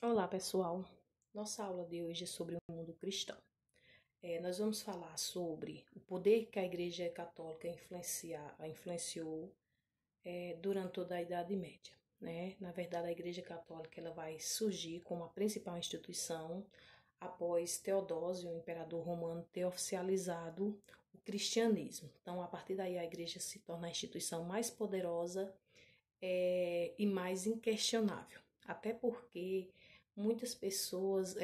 Olá, pessoal. Nossa aula de hoje é sobre o mundo cristão. Nós vamos falar sobre o poder que a Igreja Católica influenciou durante toda a Idade Média, né? Na verdade, a Igreja Católica ela vai surgir como a principal instituição após Teodósio, o imperador romano, ter oficializado o cristianismo. Então, a partir daí, a Igreja se torna a instituição mais poderosa e mais inquestionável. Até porque muitas pessoas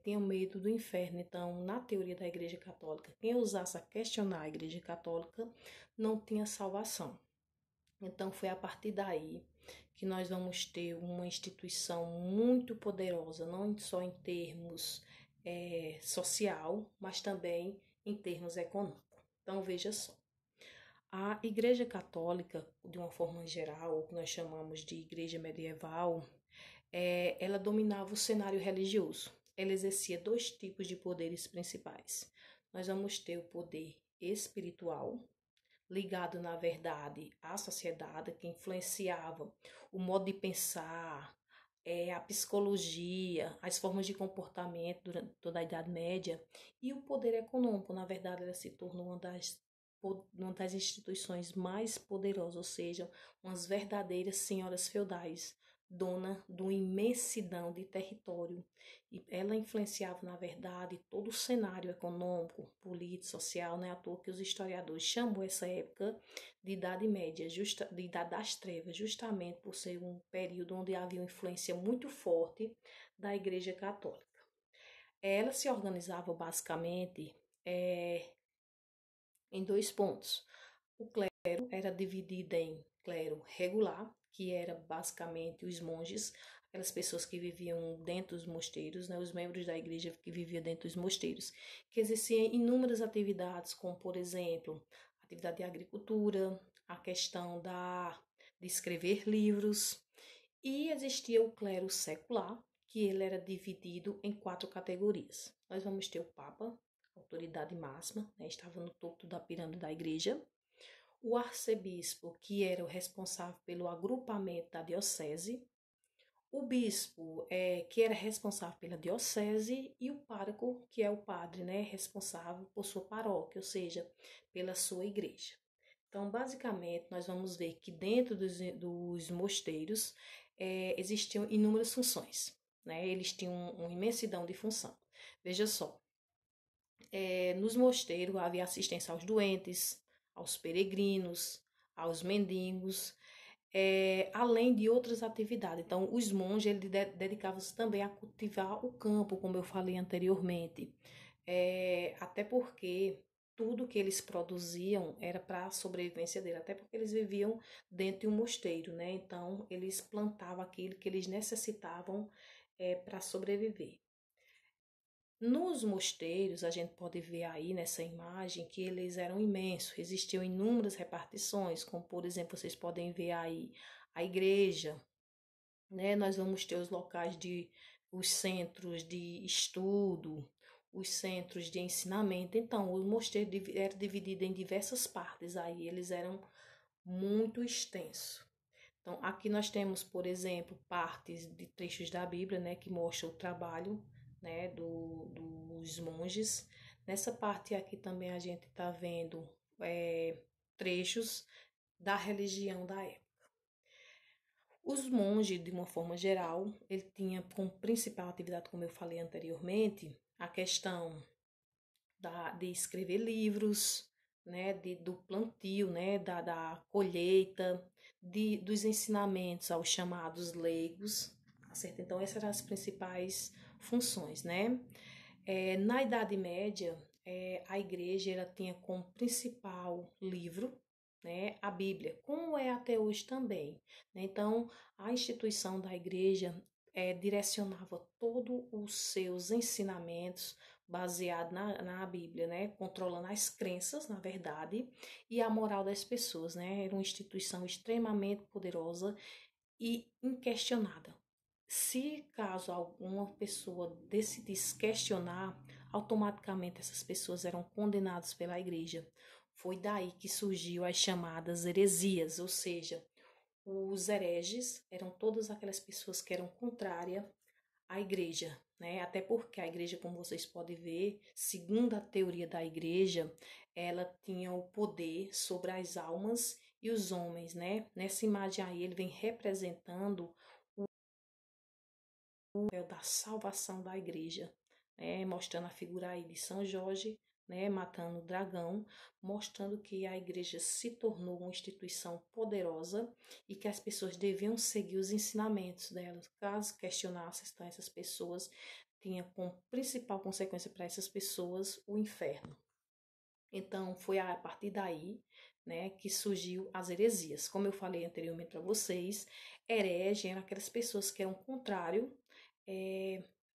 tinham medo do inferno. Então, na teoria da Igreja Católica, quem ousasse a questionar a Igreja Católica não tinha salvação. Então, foi a partir daí que nós vamos ter uma instituição muito poderosa, não só em termos social, mas também em termos econômicos. Então, veja só. A Igreja Católica, de uma forma geral, o que nós chamamos de Igreja Medieval, ela dominava o cenário religioso. Ela exercia dois tipos de poderes principais. Nós vamos ter o poder espiritual, ligado, na verdade, à sociedade, que influenciava o modo de pensar, a psicologia, as formas de comportamento durante toda a Idade Média, e o poder econômico. Na verdade, ela se tornou uma das instituições mais poderosas, ou seja, umas verdadeiras senhoras feudais, dona de uma imensidão de território. E ela influenciava, na verdade, todo o cenário econômico, político, social, né? À toa que os historiadores chamam essa época de Idade Média, de Idade das Trevas, justamente por ser um período onde havia uma influência muito forte da Igreja Católica. Ela se organizava basicamente em dois pontos. O clero era dividido em clero regular, que era basicamente os monges, aquelas pessoas que viviam dentro dos mosteiros, né, os membros da igreja que viviam dentro dos mosteiros, que exerciam inúmeras atividades, como, por exemplo, a atividade de agricultura, a questão de escrever livros, e existia o clero secular, que ele era dividido em quatro categorias. Nós vamos ter o Papa, autoridade máxima, né, estava no topo da pirâmide da igreja. O arcebispo, que era o responsável pelo agrupamento da diocese. O bispo, que era responsável pela diocese. E o pároco, que é o padre, né, responsável por sua paróquia, ou seja, pela sua igreja. Então, basicamente, nós vamos ver que dentro dos mosteiros existiam inúmeras funções, né? Eles tinham uma imensidão de função. Veja só, nos mosteiros havia assistência aos doentes, aos peregrinos, aos mendigos, além de outras atividades. Então, os monges dedicavam-se também a cultivar o campo, como eu falei anteriormente, até porque tudo que eles produziam era para a sobrevivência dele, até porque eles viviam dentro de um mosteiro, né? Então, eles plantavam aquilo que eles necessitavam para sobreviver. Nos mosteiros, a gente pode ver aí nessa imagem que eles eram imensos, existiam inúmeras repartições, como por exemplo, vocês podem ver aí a igreja, né? Nós vamos ter os centros de estudo, os centros de ensinamento. Então, o mosteiro era dividido em diversas partes, aí eles eram muito extensos. Então, aqui nós temos, por exemplo, partes de trechos da Bíblia, né, que mostram o trabalho, né, dos monges. Nessa parte aqui também a gente está vendo trechos da religião da época. Os monges, de uma forma geral, ele tinha como principal atividade, como eu falei anteriormente, a questão de escrever livros, né, do plantio, né, da colheita, dos ensinamentos aos chamados leigos, certo? Então, essas eram as principais funções, né? Na Idade Média, a igreja ela tinha como principal livro, né, a Bíblia, como é até hoje também, né? Então, a instituição da igreja direcionava todos os seus ensinamentos baseado na Bíblia, né? Controlando as crenças, na verdade, e a moral das pessoas, né? Era uma instituição extremamente poderosa e inquestionada. Se caso alguma pessoa decidisse questionar, automaticamente essas pessoas eram condenadas pela igreja. Foi daí que surgiu as chamadas heresias, ou seja, os hereges eram todas aquelas pessoas que eram contrárias a igreja, né? Até porque a igreja, como vocês podem ver, segundo a teoria da igreja, ela tinha o poder sobre as almas e os homens, né? Nessa imagem aí, ele vem representando o papel da salvação da igreja, né? Mostrando a figura aí de São Jorge, né? Matando o dragão, mostrando que a igreja se tornou uma instituição poderosa e que as pessoas deviam seguir os ensinamentos dela. Caso questionassem, então essas pessoas tinha como principal consequência para essas pessoas o inferno. Então, foi a partir daí, né, que surgiu as heresias. Como eu falei anteriormente para vocês, herege eram aquelas pessoas que eram contrário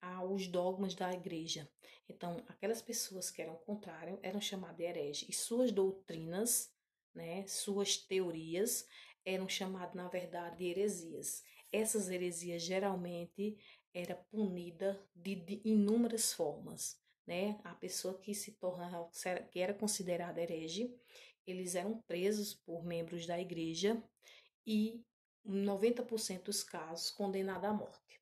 aos dogmas da igreja. Então, aquelas pessoas que eram contrárias eram chamadas de herege. E suas doutrinas, né, suas teorias, eram chamadas, na verdade, de heresias. Essas heresias geralmente era punida de inúmeras formas, né? A pessoa que se tornava, que era considerada herege, eles eram presos por membros da igreja e, em 90% dos casos, condenados à morte.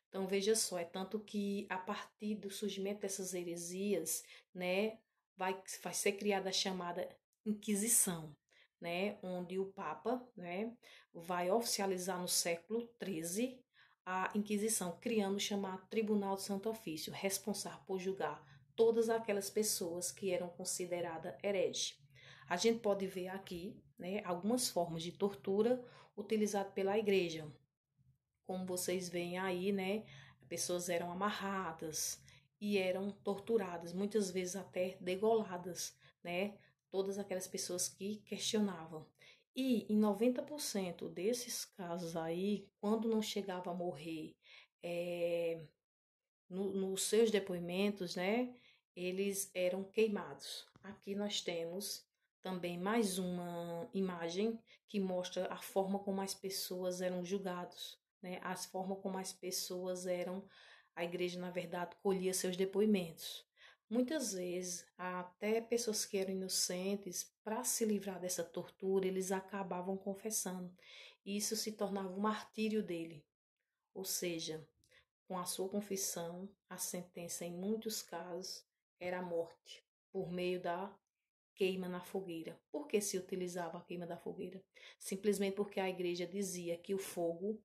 Então, veja só, é tanto que a partir do surgimento dessas heresias, né, vai ser criada a chamada Inquisição, né, onde o Papa, né, vai oficializar no século XIII a Inquisição, criando o chamado Tribunal do Santo Ofício, responsável por julgar todas aquelas pessoas que eram consideradas hereges. A gente pode ver aqui, né, algumas formas de tortura utilizadas pela igreja, como vocês veem aí, né? Pessoas eram amarradas e eram torturadas, muitas vezes até degoladas, né? Todas aquelas pessoas que questionavam. E em 90% desses casos aí, quando não chegava a morrer, nos seus depoimentos, né? Eles eram queimados. Aqui nós temos também mais uma imagem que mostra a forma como as pessoas eram julgadas, né? As formas como as pessoas eram, a igreja na verdade colhia seus depoimentos. Muitas vezes, até pessoas que eram inocentes, para se livrar dessa tortura, eles acabavam confessando. E isso se tornava o martírio dele. Ou seja, com a sua confissão, a sentença em muitos casos era a morte por meio da queima na fogueira. Por que se utilizava a queima da fogueira? Simplesmente porque a igreja dizia que o fogo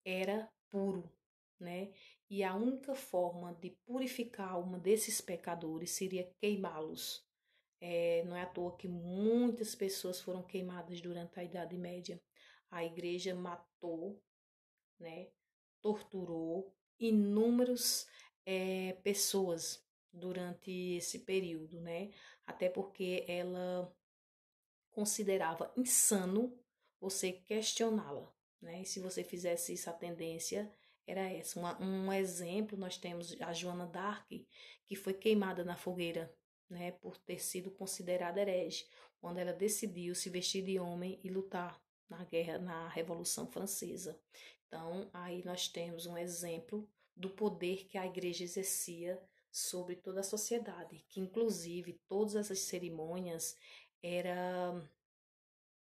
era puro, né? E a única forma de purificar a alma desses pecadores seria queimá-los. Não é à toa que muitas pessoas foram queimadas durante a Idade Média. A igreja matou, né? Torturou inúmeras pessoas durante esse período, né? Até porque ela considerava insano você questioná-la, né? E se você fizesse isso, a tendência era essa. Um exemplo, nós temos a Joana d'Arc, que foi queimada na fogueira, né? Por ter sido considerada herege, quando ela decidiu se vestir de homem e lutar na guerra, na Revolução Francesa. Então, aí nós temos um exemplo do poder que a igreja exercia sobre toda a sociedade, que inclusive todas essas cerimônias era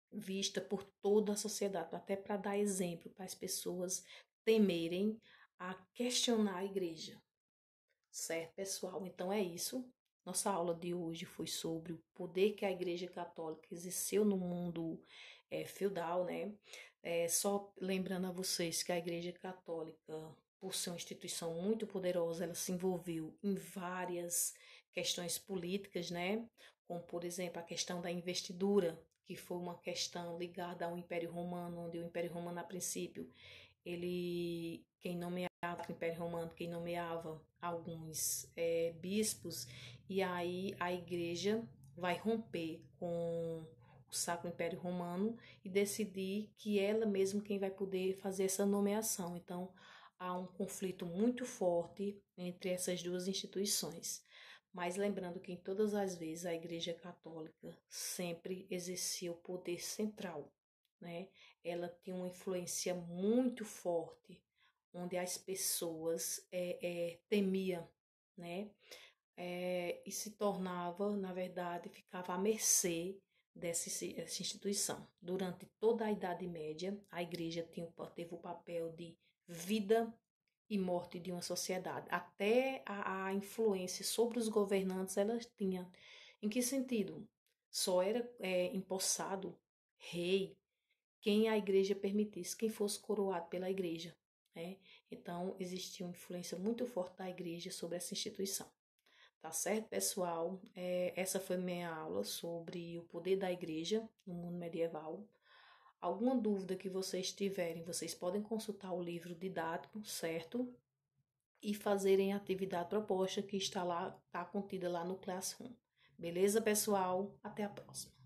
vista por toda a sociedade, até para dar exemplo para as pessoas temerem a questionar a igreja. Certo, pessoal? Então é isso. Nossa aula de hoje foi sobre o poder que a Igreja Católica exerceu no mundo feudal, né? Só lembrando a vocês que a Igreja Católica, por ser uma instituição muito poderosa, ela se envolveu em várias questões políticas, né? Como, por exemplo, a questão da investidura, que foi uma questão ligada ao Império Romano, onde o Império Romano, a princípio, quem nomeava o Império Romano, quem nomeava alguns bispos, e aí a igreja vai romper com o Sacro Império Romano e decidir que ela mesma quem vai poder fazer essa nomeação. Então, há um conflito muito forte entre essas duas instituições. Mas lembrando que em todas as vezes a Igreja Católica sempre exercia o poder central, né? Ela tinha uma influência muito forte, onde as pessoas temiam, né? E se tornava, na verdade, ficava à mercê dessa instituição. Durante toda a Idade Média, a igreja teve o papel de vida e morte de uma sociedade. Até a influência sobre os governantes ela tinha. Em que sentido? Só era empossado rei quem a igreja permitisse, quem fosse coroado pela igreja, né? Então, existia uma influência muito forte da igreja sobre essa instituição. Tá certo, pessoal? Essa foi minha aula sobre o poder da igreja no mundo medieval. Alguma dúvida que vocês tiverem, vocês podem consultar o livro didático, certo? E fazerem a atividade proposta que está lá, está contida lá no Classroom. Beleza, pessoal? Até a próxima.